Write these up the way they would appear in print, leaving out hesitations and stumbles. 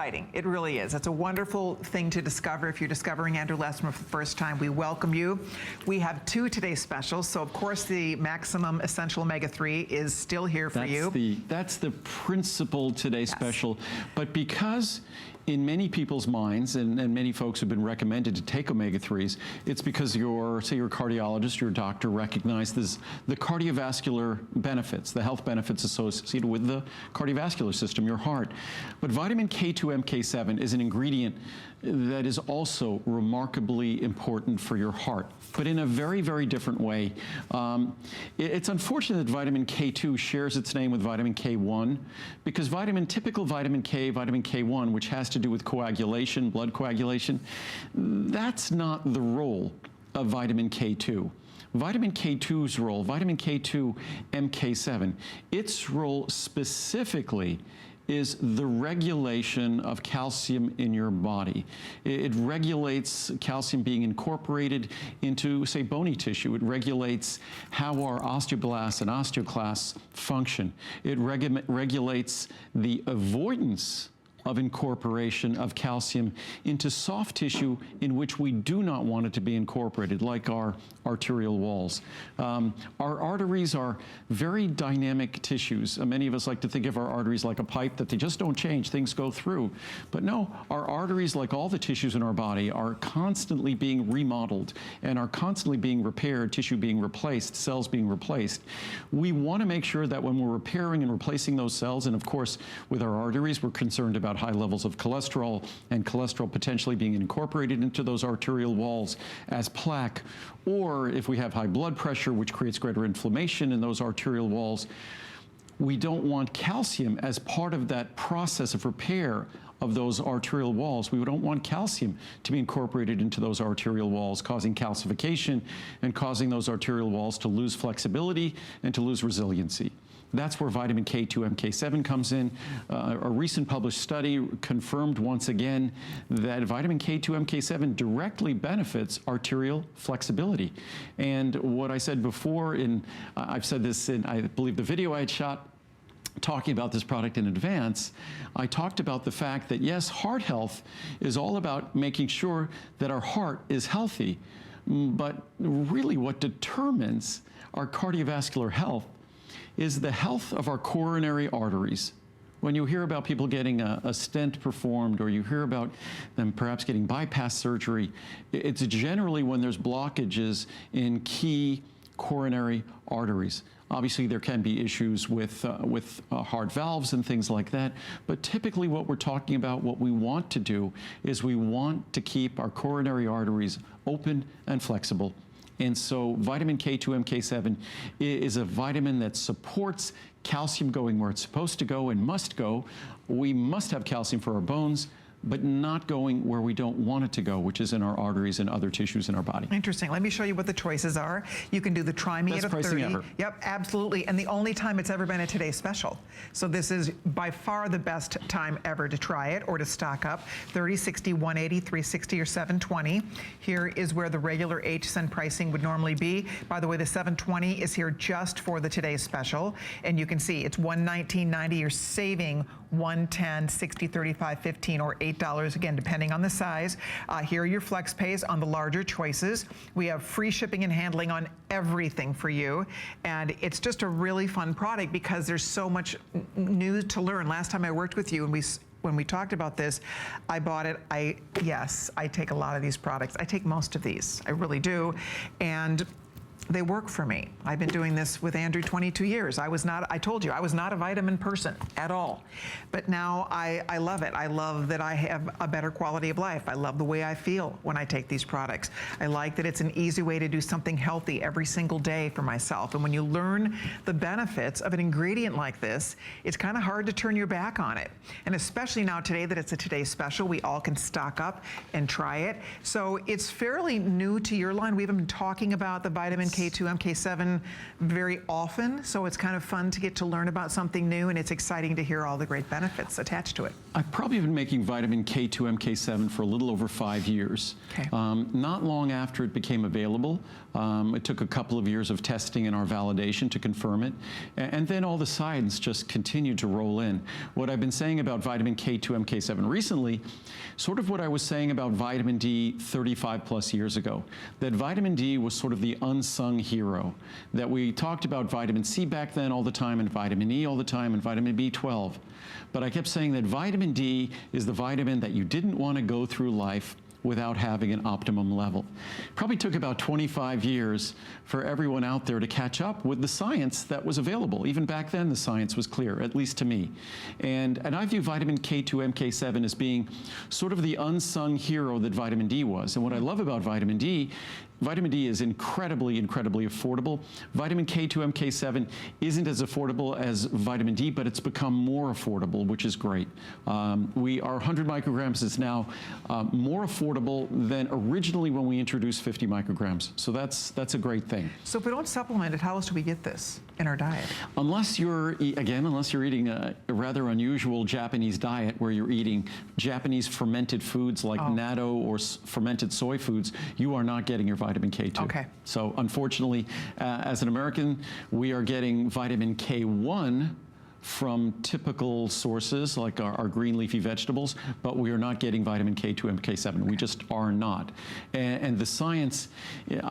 exciting. It really is. It's a wonderful thing to discover. If you're discovering Andrew Lessman for the first time, we welcome you. We have two today's specials. So of course the Maximum Essential Omega-3 is still here for you. That's the principal today's special. But because in many people's minds, and many folks have been recommended to take omega-3s, it's because say your cardiologist, your doctor recognizes the cardiovascular benefits, the health benefits associated with the cardiovascular system, your heart. But vitamin K2 MK7 is an ingredient that is also remarkably important for your heart, but in a very, very different way. It's unfortunate that vitamin K2 shares its name with vitamin K1, because typical vitamin K, vitamin K1, which has to do with coagulation, blood coagulation, that's not the role of vitamin K2. Vitamin K2's role, vitamin K2 MK7, its role specifically is the regulation of calcium in your body. It regulates calcium being incorporated into, say, bony tissue. It regulates how our osteoblasts and osteoclasts function. It regulates the avoidance of incorporation of calcium into soft tissue in which we do not want it to be incorporated, like our arterial walls. Our arteries are very dynamic tissues. Many of us like to think of our arteries like a pipe that they just don't change, things go through. But no, our arteries, like all the tissues in our body, are constantly being remodeled and are constantly being repaired, tissue being replaced, cells being replaced. We want to make sure that when we're repairing and replacing those cells, and of course with our arteries, we're concerned about high levels of cholesterol and cholesterol potentially being incorporated into those arterial walls as plaque, or if we have high blood pressure, which creates greater inflammation in those arterial walls. We don't want calcium as part of that process of repair of those arterial walls. We don't want calcium to be incorporated into those arterial walls, causing calcification and causing those arterial walls to lose flexibility and to lose resiliency. That's where vitamin K2 MK7 comes in. A recent published study confirmed once again that vitamin K2 MK7 directly benefits arterial flexibility. And what I said before, I've said this in, I believe, the video I had shot talking about this product in advance, I talked about the fact that yes, heart health is all about making sure that our heart is healthy, but really what determines our cardiovascular health is the health of our coronary arteries. When you hear about people getting a stent performed, or you hear about them perhaps getting bypass surgery, it's generally when there's blockages in key coronary arteries. Obviously, there can be issues with heart valves and things like that, but typically what we're talking about, what we want to do is we want to keep our coronary arteries open and flexible. And so vitamin K2 MK7 is a vitamin that supports calcium going where it's supposed to go and must go. We must have calcium for our bones, but not going where we don't want it to go, which is in our arteries and other tissues in our body. Interesting. Let me show you what the choices are. You can do the Try Me at a 30. Best pricing ever. Yep, absolutely. And the only time it's ever been a Today's Special. So this is by far the best time ever to try it or to stock up. 30, 60, 180, 360, or 720. Here is where the regular HSN pricing would normally be. By the way, the 720 is here just for the Today's Special. And you can see it's $119.90. You're saving $110, $60, $35, $15, or $8, again, depending on the size. Here are your flex pays on the larger choices. We have free shipping and handling on everything for you. And it's just a really fun product because there's so much new to learn. Last time I worked with you and when we talked about this, I bought it. Yes, I take a lot of these products. I take most of these, I really do. And they work for me. I've been doing this with Andrew 22 years. I told you, I was not a vitamin person at all. But now I love it. I love that I have a better quality of life. I love the way I feel when I take these products. I like that it's an easy way to do something healthy every single day for myself. And when you learn the benefits of an ingredient like this, it's kind of hard to turn your back on it. And especially now today that it's a Today's Special, we all can stock up and try it. So it's fairly new to your line. We've been talking about the vitamin K2 K2 MK7 very often, so it's kind of fun to get to learn about something new, and it's exciting to hear all the great benefits attached to it. I've probably been making vitamin K2 MK7 for a little over 5 years. Okay. Not long after it became available, it took a couple of years of testing and our validation to confirm it, and then all the science just continued to roll in. What I've been saying about vitamin K2 MK7 recently, sort of what I was saying about vitamin D 35 plus years ago, that vitamin D was sort of the unsung hero, that we talked about vitamin C back then all the time, and vitamin E all the time, and vitamin B12. But I kept saying that vitamin D is the vitamin that you didn't want to go through life without having an optimum level. Probably took about 25 years for everyone out there to catch up with the science that was available. Even back then, the science was clear, at least to me. And I view vitamin K2 MK7 as being sort of the unsung hero that vitamin D was. And what I love about vitamin D is incredibly, incredibly affordable. Vitamin K2 MK7 isn't as affordable as vitamin D, but it's become more affordable, which is great. Our 100 micrograms is now more affordable than originally when we introduced 50 micrograms. So that's a great thing. So if we don't supplement it, how else do we get this in our diet? Unless you're eating a rather unusual Japanese diet where you're eating Japanese fermented foods like natto or fermented soy foods, you are not getting your vitamin K2. Okay. So unfortunately, as an American, we are getting vitamin K1 from typical sources like our green leafy vegetables, but we are not getting vitamin K2 MK7. We just are not. And the science,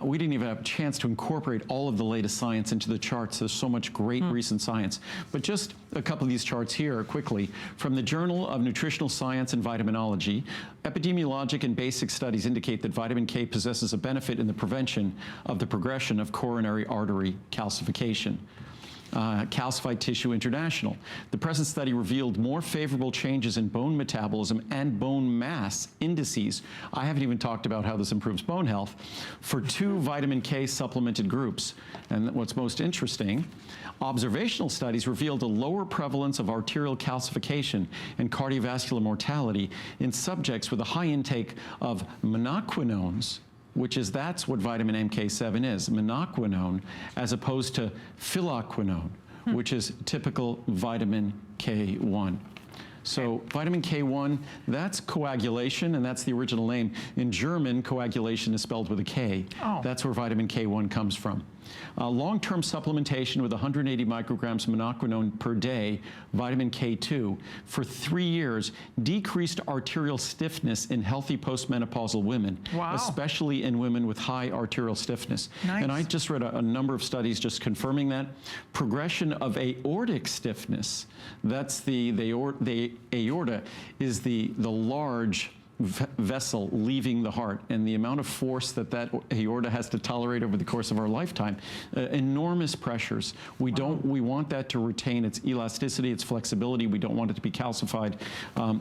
we didn't even have a chance to incorporate all of the latest science into the charts. There's so much great recent science. But just a couple of these charts here quickly. From the Journal of Nutritional Science and Vitaminology, epidemiologic and basic studies indicate that vitamin K possesses a benefit in the prevention of the progression of coronary artery calcification. Calcified Tissue International. The present study revealed more favorable changes in bone metabolism and bone mass indices. I haven't even talked about how this improves bone health for 2 vitamin K supplemented groups. And what's most interesting, observational studies revealed a lower prevalence of arterial calcification and cardiovascular mortality in subjects with a high intake of monoquinones, that's what vitamin MK7 is, monoquinone, as opposed to phylloquinone, which is typical vitamin K1. So vitamin K1, that's coagulation, and that's the original name. In German, coagulation is spelled with a K. That's where vitamin K1 comes from. Long-term supplementation with 180 micrograms monoquinone per day, vitamin K2, for 3 years decreased arterial stiffness in healthy postmenopausal women, especially in women with high arterial stiffness. Nice. And I just read a number of studies just confirming that. Progression of aortic stiffness, that's the aorta is the large vessel leaving the heart, and the amount of force that aorta has to tolerate over the course of our lifetime, enormous pressures. We want that to retain its elasticity, its flexibility. We don't want it to be calcified.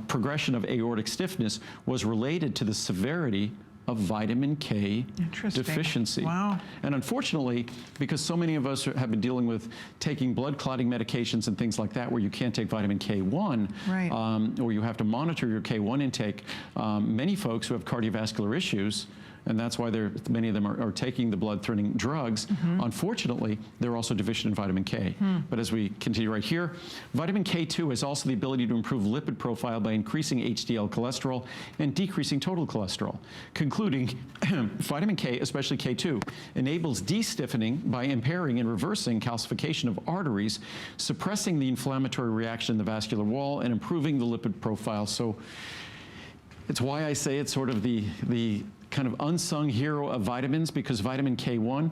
Progression of aortic stiffness was related to the severity of vitamin K deficiency. Wow. And unfortunately, because so many of us have been dealing with taking blood clotting medications and things like that where you can't take vitamin K1, or you have to monitor your K1 intake, many folks who have cardiovascular issues, and that's why many of them are taking the blood-thinning drugs. Unfortunately, they're also deficient in vitamin K. But as we continue right here, vitamin K2 has also the ability to improve lipid profile by increasing HDL cholesterol and decreasing total cholesterol. Concluding, vitamin K, especially K2, enables de-stiffening by impairing and reversing calcification of arteries, suppressing the inflammatory reaction in the vascular wall, and improving the lipid profile. So it's why I say it's sort of the kind of unsung hero of vitamins, because vitamin K1